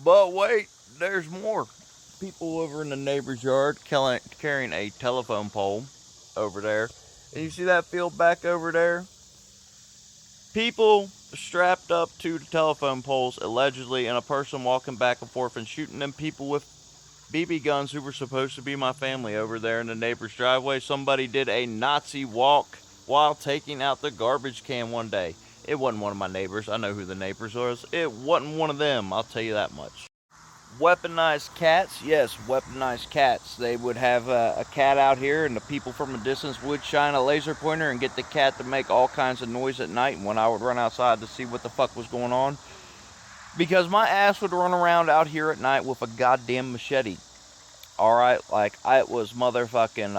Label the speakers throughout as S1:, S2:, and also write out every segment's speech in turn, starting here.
S1: But wait, there's more. People over in the neighbor's yard carrying a telephone pole over there. And you see that field back over there? People strapped up to the telephone poles, allegedly, and a person walking back and forth and shooting them people with BB guns who were supposed to be my family over there in the neighbor's driveway. Somebody did a Nazi walk while taking out the garbage can one day. It wasn't one of my neighbors. I know who the neighbors was. It wasn't one of them, I'll tell you that much. Weaponized cats, yes, weaponized cats. They would have a cat out here, and the people from a distance would shine a laser pointer and get the cat to make all kinds of noise at night. And when I would run outside to see what the fuck was going on, because my ass would run around out here at night with a goddamn machete. Alright, like I was motherfucking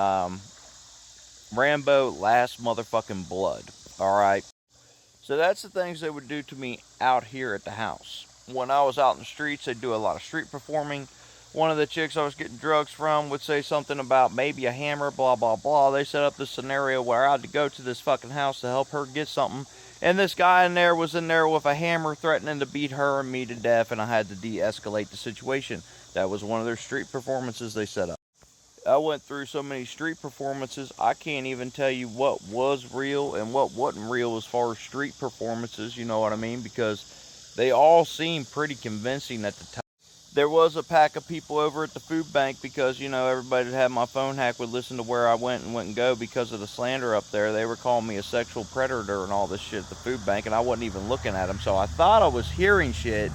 S1: Rambo Last Motherfucking Blood. Alright. So that's the things they would do to me out here at the house. When I was out in the streets, they'd do a lot of street performing. One of the chicks I was getting drugs from would say something about maybe a hammer, blah, blah, blah. They set up this scenario where I had to go to this fucking house to help her get something. And this guy in there was in there with a hammer threatening to beat her and me to death, and I had to de-escalate the situation. That was one of their street performances they set up. I went through so many street performances, I can't even tell you what was real and what wasn't real as far as street performances, you know what I mean? Because they all seemed pretty convincing at the time. There was a pack of people over at the food bank because, you know, everybody that had my phone hacked would listen to where I went and wouldn't go because of the slander up there. They were calling me a sexual predator and all this shit at the food bank, and I wasn't even looking at them. So I thought I was hearing shit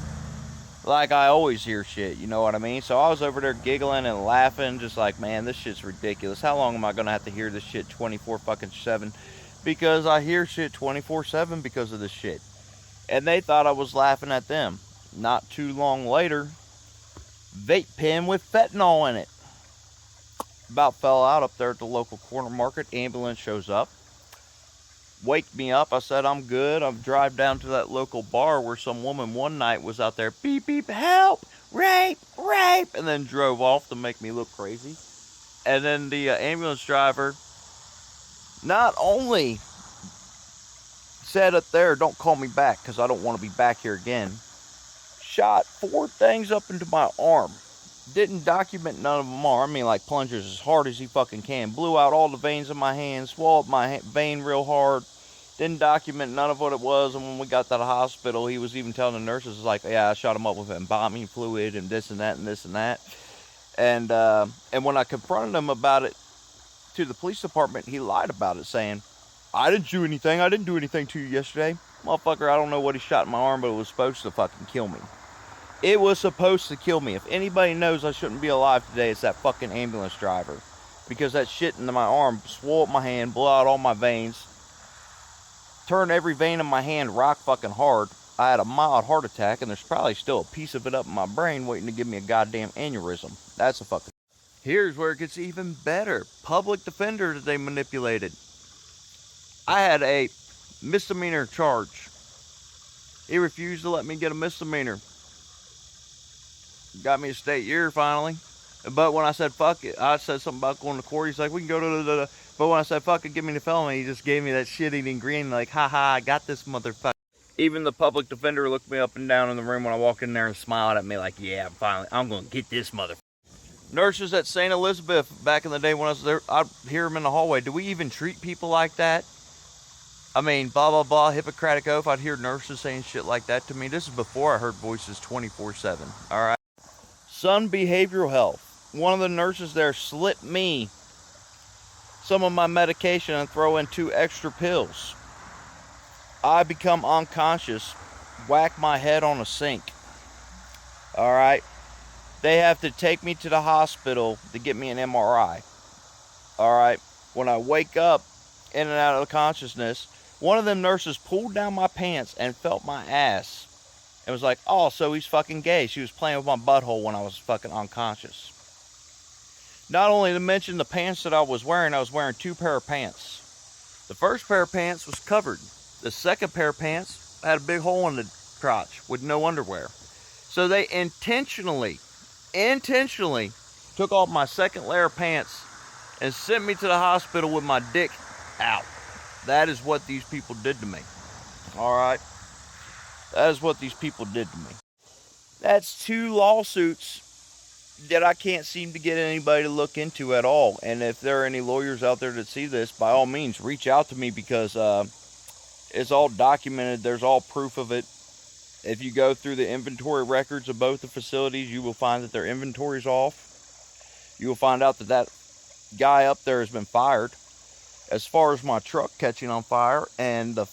S1: like I always hear shit, you know what I mean? So I was over there giggling and laughing, just like, man, this shit's ridiculous. How long am I going to have to hear this shit 24-7? Because I hear shit 24-7 because of this shit. And they thought I was laughing at them. Not too long later, vape pen with fentanyl in it. About fell out up there at the local corner market. Ambulance shows up. Waked me up. I said, I'm good. I drive down to that local bar where some woman one night was out there, beep, beep, help, rape, rape, and then drove off to make me look crazy. And then the ambulance driver not only said up there, don't call me back because I don't want to be back here again, shot 4 things up into my arm. Didn't document none of them are. I mean, like plungers as hard as he fucking can. Blew out all the veins in my hand. Swallowed my vein real hard. Didn't document none of what it was. And when we got to the hospital, he was even telling the nurses, like, yeah, I shot him up with embalming fluid and this and that and this and that. And when I confronted him about it to the police department, he lied about it, saying, I didn't do anything. I didn't do anything to you yesterday. Motherfucker, I don't know what he shot in my arm, but it was supposed to fucking kill me. It was supposed to kill me. If anybody knows I shouldn't be alive today, it's that fucking ambulance driver. Because that shit into my arm swelled up my hand, blew out all my veins, turned every vein in my hand rock fucking hard. I had a mild heart attack, and there's probably still a piece of it up in my brain waiting to give me a goddamn aneurysm. That's a fucking... Here's where it gets even better. Public defender that they manipulated. I had a misdemeanor charge. He refused to let me get a misdemeanor. Got me a state year finally. But when I said fuck it, I said something about going to court. He's like, we can go to. But when I said fuck it, give me the felony, he just gave me that shit-eating grin like, haha, I got this motherfucker. Even the public defender looked me up and down in the room when I walked in there and smiled at me like, yeah, I'm going to get this motherfucker. Nurses at St. Elizabeth back in the day when I was there, I'd hear them in the hallway. Do we even treat people like that? I mean, blah, blah, blah, Hippocratic oath. I'd hear nurses saying shit like that to me. This is before I heard voices 24/7, all right? Sun Behavioral Health. One of the nurses there slipped me some of my medication and throw in 2 extra pills. I become unconscious, whack my head on a sink. All right? They have to take me to the hospital to get me an MRI. All right? When I wake up in and out of consciousness, one of them nurses pulled down my pants and felt my ass. It was like, oh, so he's fucking gay. She was playing with my butthole when I was fucking unconscious. Not only to mention the pants that I was wearing 2 pair of pants. The first pair of pants was covered. The second pair of pants had a big hole in the crotch with no underwear. So they intentionally took off my second layer of pants and sent me to the hospital with my dick out. That is what these people did to me. All right? That is what these people did to me. That's 2 lawsuits that I can't seem to get anybody to look into at all. And if there are any lawyers out there that see this, by all means, reach out to me, because it's all documented. There's all proof of it. If you go through the inventory records of both the facilities, you will find that their inventory's off. You will find out that that guy up there has been fired. As far as my truck catching on fire and the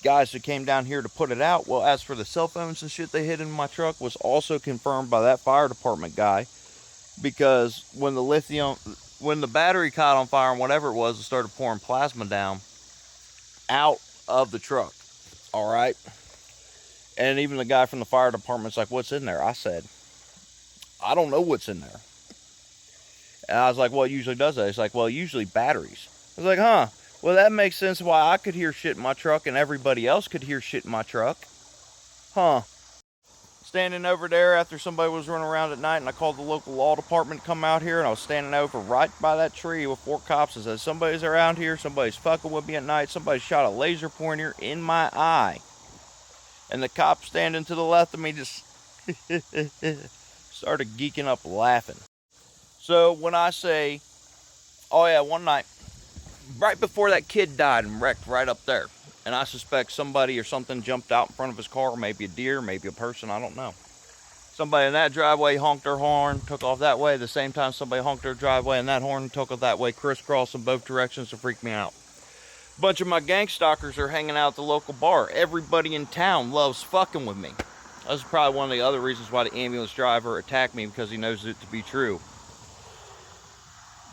S1: guys who came down here to put it out, well, as for the cell phones and shit they hid in my truck, was also confirmed by that fire department guy, because when the battery caught on fire and whatever it was, it started pouring plasma down out of the truck. All right. And even the guy from the fire department's like, "What's in there?" I said, "I don't know what's in there." And I was like, "What usually does that?" He's like, "Well, usually batteries." I was like, "Huh. Well, that makes sense why I could hear shit in my truck and everybody else could hear shit in my truck. Huh." Standing over there after somebody was running around at night, and I called the local law department to come out here, and I was standing over right by that tree with 4 cops and said, "Somebody's around here, somebody's fucking with me at night, somebody shot a laser pointer in my eye." And the cop standing to the left of me just started geeking up laughing. So when I say, oh yeah, one night, right before that kid died and wrecked right up there, and I suspect somebody or something jumped out in front of his car, maybe a deer, maybe a person, I don't know. Somebody in that driveway honked their horn, took off that way. The same time somebody honked their driveway and that horn took off that way, crisscross in both directions to freak me out. A bunch of my gang stalkers are hanging out at the local bar. Everybody in town loves fucking with me. That's probably one of the other reasons why the ambulance driver attacked me, because he knows it to be true.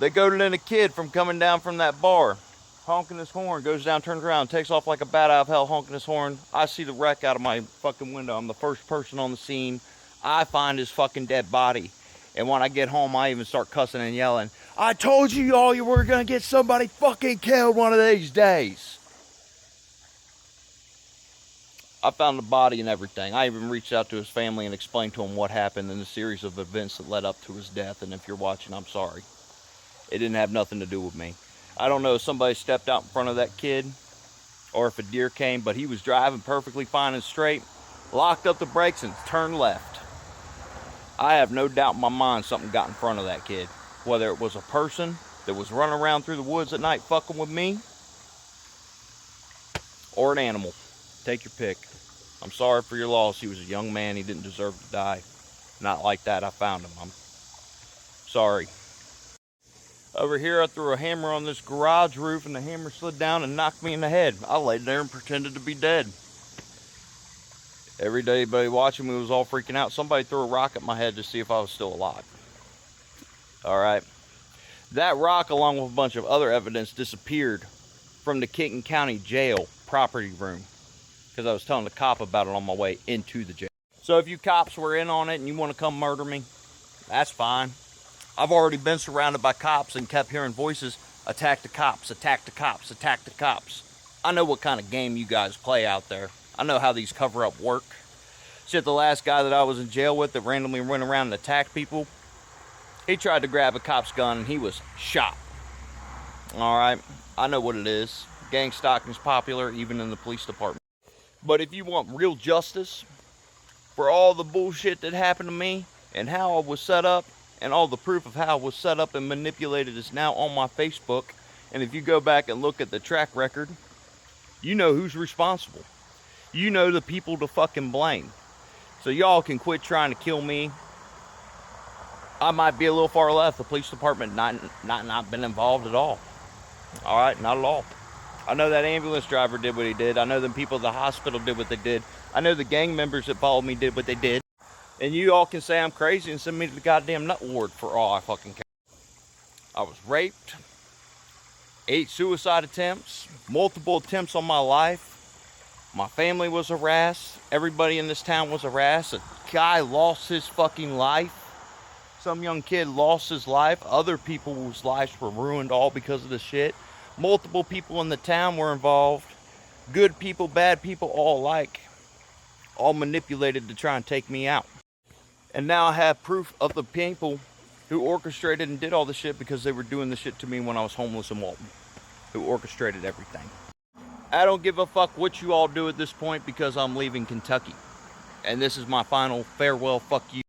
S1: They goaded in a kid from coming down from that bar, honking his horn, goes down, turns around, takes off like a bat out of hell, honking his horn. I see the wreck out of my fucking window. I'm the first person on the scene. I find his fucking dead body. And when I get home, I even start cussing and yelling, "I told you all you were going to get somebody fucking killed one of these days." I found the body and everything. I even reached out to his family and explained to him what happened in the series of events that led up to his death. And if you're watching, I'm sorry. It didn't have nothing to do with me. I don't know if somebody stepped out in front of that kid or if a deer came, but he was driving perfectly fine and straight, locked up the brakes and turned left. I have no doubt in my mind something got in front of that kid. Whether it was a person that was running around through the woods at night fucking with me, or an animal. Take your pick. I'm sorry for your loss. He was a young man. He didn't deserve to die. Not like that. I found him. I'm sorry. Over here, I threw a hammer on this garage roof, and the hammer slid down and knocked me in the head. I laid there and pretended to be dead. Every day, everybody watching me was all freaking out. Somebody threw a rock at my head to see if I was still alive. All right. That rock, along with a bunch of other evidence, disappeared from the Kenton County Jail property room, because I was telling the cop about it on my way into the jail. So if you cops were in on it and you want to come murder me, that's fine. I've already been surrounded by cops and kept hearing voices, "Attack the cops, attack the cops, attack the cops." I know what kind of game you guys play out there. I know how these cover-up work. Shit, the last guy that I was in jail with that randomly went around and attacked people, he tried to grab a cop's gun and he was shot. Alright, I know what it is. Gang stalking is popular even in the police department. But if you want real justice for all the bullshit that happened to me and how I was set up, and all the proof of how I was set up and manipulated is now on my Facebook, and if you go back and look at the track record, you know who's responsible. You know the people to fucking blame. So y'all can quit trying to kill me. I might be a little far left. The police department not been involved at all. All right, not at all. I know that ambulance driver did what he did. I know the people at the hospital did what they did. I know the gang members that followed me did what they did. And you all can say I'm crazy and send me to the goddamn nut ward for all I fucking care. I was raped, 8 suicide attempts, multiple attempts on my life. My family was harassed. Everybody in this town was harassed. A guy lost his fucking life. Some young kid lost his life. Other people's lives were ruined all because of this shit. Multiple people in the town were involved. Good people, bad people, all alike. All manipulated to try and take me out. And now I have proof of the people who orchestrated and did all the shit, because they were doing the shit to me when I was homeless in Walton. Who orchestrated everything. I don't give a fuck what you all do at this point, because I'm leaving Kentucky. And this is my final farewell fuck you.